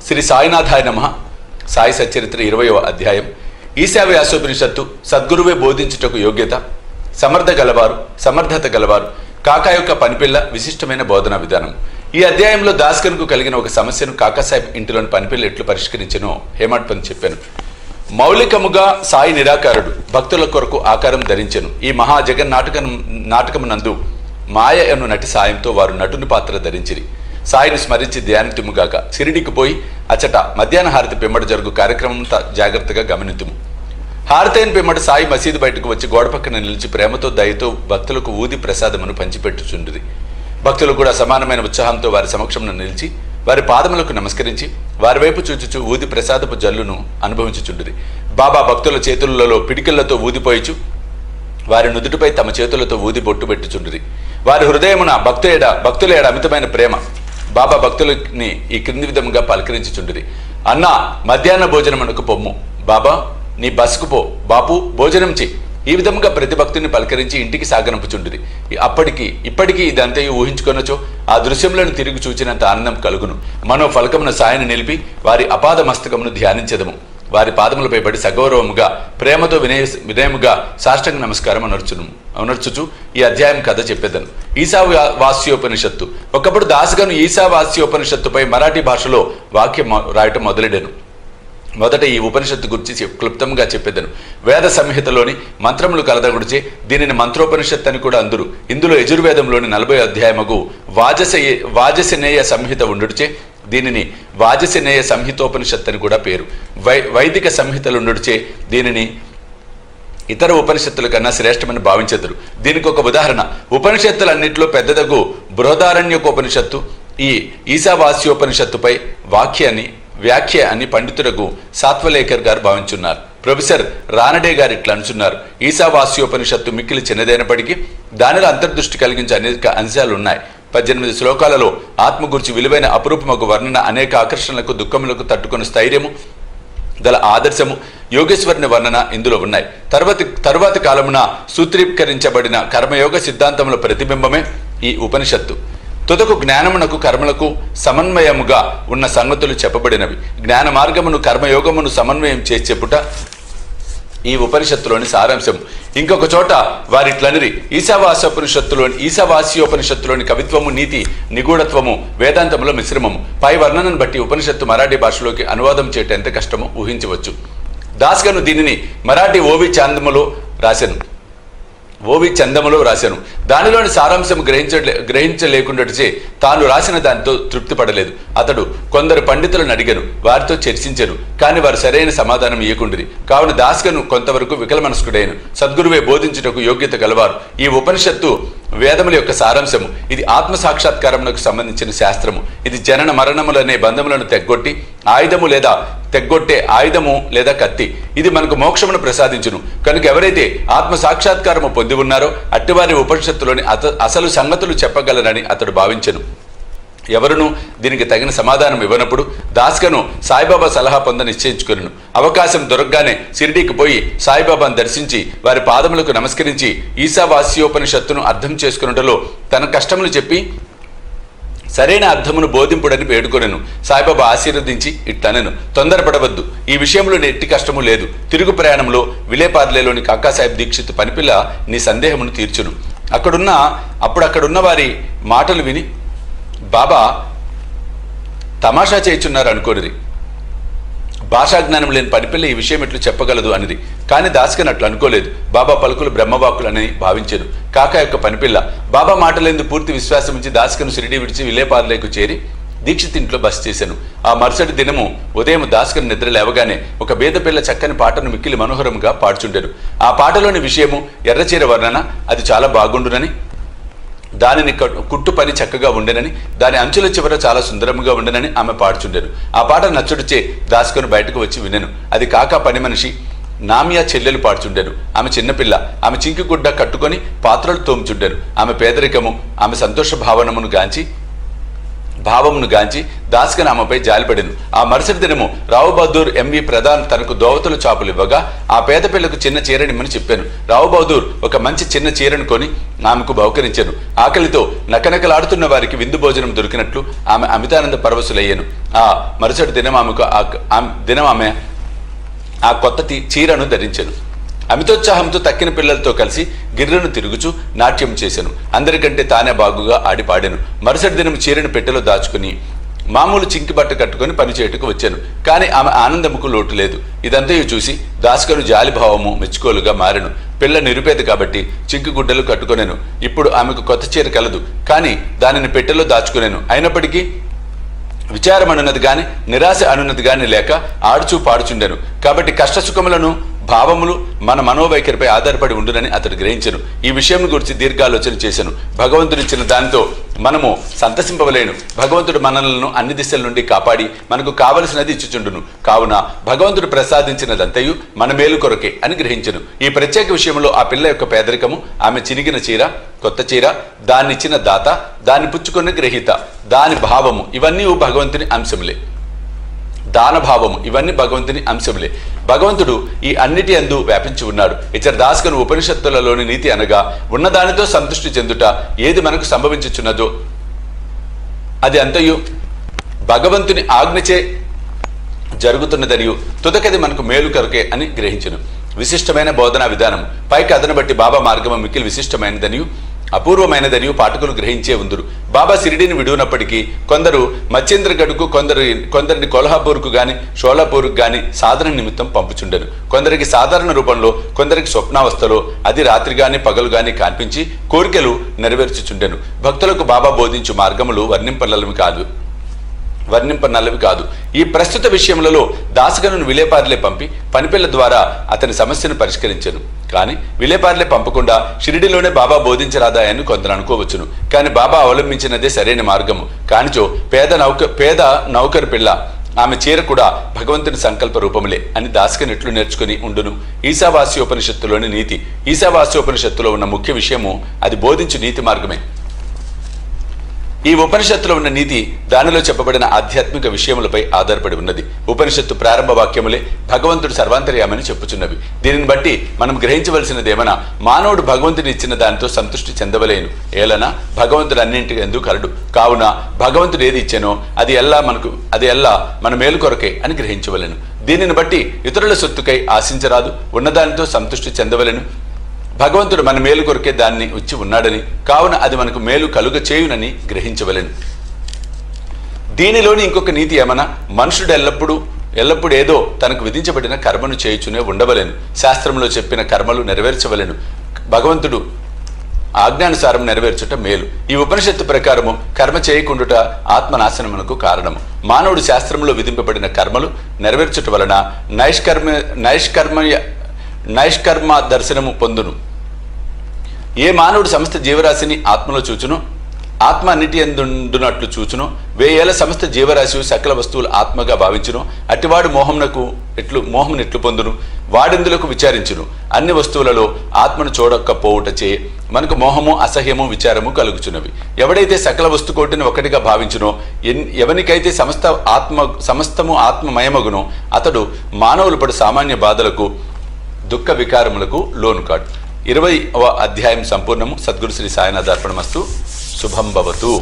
శ్రీ సాయినాథాయ నమః. సాయి సచ్చరిత్ర 20వ అధ్యాయం. ఈశావ్యాసోపనిషత్తు సద్గురువే బోధించుటకు యోగ్యత, సమర్థత గలవారు, కాకా యొక్క పనిపిల్ల, విశిష్టమైన బోధనా విధానం. ఈ అధ్యాయంలో దాస్కన్కు కలిగిన ఒక సమస్యను కాకాసాహెబ్ ఇంటిలోని పనిపిల్ల ఎట్లు పరిష్కరించనో హేమాడ్ పంత్ చెప్పాను. మౌలికముగా సాయి నిరాకారుడు, భక్తుల కొరకు ఆకారం ధరించెను. ఈ మహాజగన్ నాటకమునందు మాయ అను నటి సాయంతో వారు నటుని పాత్ర ధరించిరి. సాయిని స్మరించి ధ్యానితుముగాక. షిరిడికి పోయి అచ్చట మధ్యాహ్న హారతి పిమ్మట జరుగు కార్యక్రమం జాగ్రత్తగా గమనింతుము. హారతి అయిన పిమ్మట సాయి మసీదు బయటకు వచ్చి గోడ పక్కన నిలిచి ప్రేమతో దయతో భక్తులకు ఊది ప్రసాదమును పంచిపెట్టుచుండిరి. భక్తులు కూడా సమానమైన ఉత్సాహంతో వారి సమక్షంలో నిలిచి వారి పాదములకు నమస్కరించి వారి వైపు చూచుచు ఊది ప్రసాదపు జల్లును అనుభవించుచుండిరి. బాబా భక్తుల చేతులలో పిడికిళ్లతో ఊదిపోయిచు వారి నుదుటిపై తమ చేతులతో ఊది బొట్టు పెట్టుచుండిరి. వారి హృదయమున భక్తుల ఏడ అమితమైన ప్రేమ. బాబా భక్తులని ఈ క్రింది విధముగా పలకరించుచుండిరి. అన్నా, మధ్యాహ్న భోజనమునకు పొమ్ము. బాబా, నీ బస్కు పో. బాపు, భోజనం చెయ్యి. ఈ విధముగా ప్రతి భక్తుని పలకరించి ఇంటికి సాగనంపుచుండిరి. ఇప్పటికీ ఇదంతయు ఊహించుకొనచో ఆ దృశ్యములను తిరిగి చూచినంత ఆనందం కలుగును. మనో ఫలకమున సాయిని నిలిపి వారి అపాద మస్తకమును ధ్యానించదము. వారి పాదములపై పడి సగౌరవముగా ప్రేమతో వినయముగా సాష్టాంగ నమస్కారం అనర్చుచు ఈ అధ్యాయం కథ చెప్పేదను. ఈశావాస్యోపనిషత్తు. ఒకప్పుడు దాసగను ఈశావాస్యోపనిషత్తుపై మరాఠీ భాషలో వాక్యం రాయటం మొదలెడాను. మొదట ఈ ఉపనిషత్తు గురించి క్లుప్తంగా చెప్పేదను. వేద సంహితలోని మంత్రములు కలదగుడిచే దీనిని మంత్రోపనిషత్తు అని కూడా అందురు. ఇందులో యజుర్వేదంలోని 40వ అధ్యాయముకు వాజసనేయ సంహిత ఉండుడిచే దీనిని వాజసనేయ సంహితోపనిషత్తు అని కూడా పేరు. వైదిక సంహితలుండుడిచే దీనిని ఇతర ఉపనిషత్తుల కన్నా శ్రేష్టమని భావించెదరు. దీనికి ఒక ఉదాహరణ ఉపనిషత్తులన్నింటిలో పెద్దదగు బృహదారణ్యకోపనిషత్తు ఈ ఈశావాస్యోపనిషత్తుపై వ్యాఖ్య అని పండితులకు సాత్వలేకర్ గారు భావించున్నారు. ప్రొఫెసర్ రానడే గారు ఇట్లా అంటున్నారు. ఈశావాస్యోపనిషత్తు మిక్కిలి చిన్నదైనప్పటికీ దానిలో అంతర్దృష్టి కలిగించే అనేక అంశాలు ఉన్నాయి. 18 శ్లోకాలలో ఆత్మ గురించి విలువైన అపురూపమగు వర్ణన, అనేక ఆకర్షణలకు దుఃఖములకు తట్టుకుని స్థైర్యము గల ఆదర్శము, యోగేశ్వరుని వర్ణన ఇందులో ఉన్నాయి. తరువాతి కాలమున సూత్రీకరించబడిన కర్మయోగ సిద్ధాంతముల ప్రతిబింబమే ఈ ఉపనిషత్తు. తుదకు జ్ఞానమునకు కర్మలకు సమన్వయముగా ఉన్న సంగతులు చెప్పబడినవి. జ్ఞాన మార్గమును కర్మయోగమును సమన్వయం చేసి చెప్పుట ఈ ఉపనిషత్తులోని సారాంశం. ఇంకొక చోట వారిట్లనిరి. ఈశావాస్యోపనిషత్తులోని కవిత్వము, నీతి, నిగూఢత్వము వేదాంతముల మిశ్రమము. పై వర్ణనను బట్టి ఉపనిషత్తు మరాఠీ భాషలోకి అనువాదం చేయటం ఎంత కష్టమో ఊహించవచ్చు. దాస్గను దీనిని మరాఠీ ఓవి చందములో రాశాను. దానిలోని సారాంశం గ్రహించలేకుండాచే తాను రాసిన దానితో తృప్తి పడలేదు. అతడు కొందరు పండితులను అడిగాను, వారితో చర్చించాను. కానీ వారు సరైన సమాధానం ఇయ్యకుండిరి. కావున దాస్గను కొంతవరకు వికలమనస్కుడైన. సద్గురువే బోధించుటకు యోగ్యత గలవారు. ఈ ఉపనిషత్తు వేదముల యొక్క సారాంశము. ఇది ఆత్మ సాక్షాత్కారమునకు సంబంధించిన శాస్త్రము. ఇది జనన మరణములనే బంధములను తెగ్గొట్టే ఆయుధము లేదా కత్తి. ఇది మనకు మోక్షమును ప్రసాదించును. కనుక ఎవరైతే ఆత్మ సాక్షాత్కారము పొంది ఉన్నారో అట్టివారి ఉపనిషత్తులోని అసలు సంగతులు చెప్పగలరని అతడు భావించెను. ఎవరునూ దీనికి తగిన సమాధానం ఇవ్వనప్పుడు దాస్గను సాయిబాబా సలహా పొంద నిశ్చయించుకొనెను. అవకాశం దొరకగానే షిరిడీకి పోయి సాయిబాబాను దర్శించి వారి పాదములకు నమస్కరించి ఈశావాస్యోపనిషత్తును అర్థం చేసుకున్నటలో తన కష్టములు చెప్పి సరైన అర్థమును బోధింపుడని వేడుకొనెను. సాయిబాబా ఆశీర్వదించి ఇట్లనెను, తొందరపడవద్దు. ఈ విషయంలో ఎట్టి కష్టము లేదు. తిరుగు ప్రయాణంలో విలేపార్లేలోని కాకాసాహెబ్ దీక్షిత్ పనిపిల్ల నీ సందేహమును తీర్చును. అక్కడున్న వారి మాటలు విని బాబా తమాషా చేయుచున్నారు అనుకోనిది. భాషా జ్ఞానం లేని పనిపిల్ల ఈ విషయం ఎట్లు చెప్పగలదు అనిది. కానీ దాస్గన్ అట్లు అనుకోలేదు. బాబా పలుకులు బ్రహ్మవాక్కులని భావించాను. కాకా యొక్క పనిపిల్ల బాబా మాటలందు పూర్తి విశ్వాసం ఉంచి దాస్గను షిరిడీ విడిచి విలేపార్లేకు చేరి దీక్షిత్ ఇంట్లో బస చేశాను. ఆ మరుసటి దినము ఉదయం దాస్గను నిద్ర లేవగానే ఒక బేదపిల్ల చక్కని పాటను మిక్కిలి మనోహరంగా పాడుచుండెను. ఆ పాటలోని విషయము ఎర్రచీర వర్ణన, అది చాలా బాగుండునని, దానిని కుట్టు పని చక్కగా ఉండెనని, దాని అంచుల చివర చాలా సుందరముగా ఉండెనని ఆమె పాడుచుండెను. ఆ పాట నచ్చుడిచే దాస్గను బయటకు వచ్చి వినెను. అది కాకా పని మనిషి నామియా చెల్లెలు పాడుచుండెను. ఆమె చిన్నపిల్ల. ఆమె చింకి గుడ్డ కట్టుకొని పాత్రలు తోముచుండెను. ఆమె పేదరికము, ఆమె సంతోష భావనమును గాంచి భావమును గాంచి దాస్కన్ ఆమెపై జాలిపడెను. ఆ మరుసటి దినము రావు బహదూర్ ఎంవి ప్రధాన్ తనకు దోవతుల చాపులు ఇవ్వగా ఆ పేద పిల్లకు చిన్న చీరనిమ్మని చెప్పాను. రావు బహదూర్ ఒక మంచి చిన్న చీరను కొని ఆమెకు బహుకరించాను. ఆకలితో నకనకలాడుతున్న వారికి విందు భోజనం దొరికినట్లు ఆమె అమితానంద పరవశులయ్యాను. ఆ మరుసటి దినం ఆమె ఆ కొత్త చీరను ధరించాను. అమితోత్సాహంతో తక్కిన పిల్లలతో కలిసి గిర్రను తిరుగుచూ నాట్యం చేశాను. అందరికంటే తానే బాగుగా ఆడి పాడాను. మరుసటి దినం చీరను పెట్టెలో దాచుకుని మామూలు చింకి బట్ట కట్టుకుని పనిచేయటకు వచ్చాను. కానీ ఆమె ఆనందముకు లోటు లేదు. ఇదంతయు చూసి దాస్కను జాలిభావము మెచ్చుకోలుగా మారెను. పిల్ల నిరుపేద కాబట్టి చింకి గుడ్డలు కట్టుకొనేను. ఇప్పుడు ఆమెకు కొత్త చీర కలదు, కానీ దానిని పెట్టెలో దాచుకునేను. అయినప్పటికీ విచారం అనున్నది గాని నిరాశ అనున్నది గాని లేక ఆడుచూ పాడుచుండెను. కాబట్టి కష్టసుఖములను భావములు మన మనోవైఖరిపై ఆధారపడి ఉండునని అతడు గ్రహించెను. ఈ విషయం గురించి దీర్ఘాలోచన చేశాను. భగవంతుడిచ్చిన దానితో మనము సంతసింపవలేను. భగవంతుడు మనలను అన్ని దిశల నుండి కాపాడి మనకు కావలసినది ఇచ్చుచుండును. కావున భగవంతుడు ప్రసాదించినదంతయు మన మేలు కొరకే అని గ్రహించెను. ఈ ప్రత్యేక విషయంలో ఆ పిల్ల యొక్క పేదరికము, ఆమె చినిగిన చీర, కొత్త చీర, దాన్నిచ్చిన దాత, దాన్ని పుచ్చుకున్న గ్రహీత, దాని భావము ఇవన్నీ భగవంతుని అంశములే. దానభావము ఇవన్నీ భగవంతుని అంశములే. భగవంతుడు ఈ అన్నిటి అందు వ్యాపించి ఉన్నాడు. ఇతర దాస్కను ఉపనిషత్తులలోని నీతి అనగా ఉన్నదానితో సంతృష్టి చెందుట ఏది మనకు సంభవించుచున్నదో అది అంతయు భగవంతుని ఆజ్ఞచే జరుగుతున్నదనియు తుదకది మనకు మేలు కొరకే అని గ్రహించును. విశిష్టమైన బోధనా విధానం పైకి అదను బట్టి బాబా మార్గము మిక్కిలి విశిష్టమైనదనియు అపూర్వమైనదనియు పాఠకులు గ్రహించే ఉందురు. బాబా సిరిడిని విడువనప్పటికీ కొందరు మచ్చేంద్రగఢ్కు, కొందరిని కొల్హాపూర్కు గాని షోలాపూర్కు గాని సాధన నిమిత్తం పంపుచుండెను. కొందరికి సాధారణ రూపంలో, కొందరికి స్వప్నావస్థలో, అది రాత్రి గాని పగలు గాని కనిపించి కోరికలు నెరవేర్చుచుండెను. భక్తులకు బాబా బోధించు మార్గములు వర్ణింపనల్లవి కాదు. ఈ ప్రస్తుత విషయములలో దాసగనును విలేపార్లే పంపి పనిపిల్ల ద్వారా అతని సమస్యను పరిష్కరించెను. కానీ విలేపార్లే పంపకుండా షిరిడిలోనే బాబా బోధించరాదాయని కొందరు అనుకోవచ్చును. కానీ బాబా అవలంబించినదే సరైన మార్గము. కానిచో పేద నౌకరు పిల్ల, ఆమె చీర కూడా భగవంతుని సంకల్ప రూపములే అని దాస్కన్ ఎట్లు నేర్చుకుని ఉండును. ఈశావాస్యోపనిషత్తులోని నీతి, ఈశావాస్యోపనిషత్తులో ఉన్న ముఖ్య విషయము అది బోధించు నీతి మార్గమే. ఈ ఉపనిషత్తులో ఉన్న నీతి దానిలో చెప్పబడిన ఆధ్యాత్మిక విషయములపై ఆధారపడి ఉన్నది. ఉపనిషత్తు ప్రారంభ వాక్యములే భగవంతుడు సర్వాంతర్యామని చెప్పుచున్నవి. దీనిని బట్టి మనం గ్రహించవలసినదేమనా మానవుడు భగవంతుని ఇచ్చిన దానితో సంతృష్టి చెందవలేను. ఏలనా భగవంతుడు అన్నింటికి ఎందుకు కలడు. కావున భగవంతుడు ఏది ఇచ్చానో అది ఎల్లా మన మేలు కొరకే అని గ్రహించవలేను. దీనిని బట్టి ఇతరుల సొత్తుకై ఆశించరాదు. ఉన్నదానితో సంతృష్టి చెందవలేను. భగవంతుడు మన మేలు కొరకే దాన్ని ఇచ్చి ఉన్నాడని, కావున అది మనకు మేలు కలుగ చేయునని గ్రహించవలెను. దీనిలోని ఇంకొక నీతి ఏమన్నా, మనుషుడు ఎల్లప్పుడూ ఏదో తనకు విధించబడిన కర్మను చేయుచునే ఉండవలేను. శాస్త్రంలో చెప్పిన కర్మలు నెరవేర్చవలెను. భగవంతుడు ఆజ్ఞానుసారం నెరవేర్చుట మేలు. ఈ ఉపనిషత్తు ప్రకారము కర్మ చేయకుండుట ఆత్మనాశనమునకు కారణము. మానవుడు శాస్త్రంలో విధింపబడిన కర్మలు నెరవేర్చుట వలన నైష్కర్మ దర్శనము పొందును. ఏ మానవుడు సమస్త జీవరాశిని ఆత్మలో చూచును, ఆత్మ అన్నిటి ఎందున్నట్లు చూచును, వేయేల సమస్త జీవరాశి సకల వస్తువులు ఆత్మగా భావించును, అటివాడు మోహమును ఎట్లు పొందును, వాడిందులకు విచారించును. అన్ని వస్తువులలో ఆత్మను చూడకపోవుటచే మనకు మోహము, అసహ్యము, విచారము కలుగుచున్నవి. ఎవడైతే సకల వస్తుకోటిని ఒకటిగా భావించునో, ఎవనికైతే సమస్తము ఆత్మమయమగునో అతడు మానవులు పడు సామాన్య బాధలకు, దుఃఖ వికారములకు లోను కాడు. 20వ అధ్యాయం సంపూర్ణము. సద్గురు శ్రీ సాయినాథ్ అర్పణమస్తు. శుభం భవతు.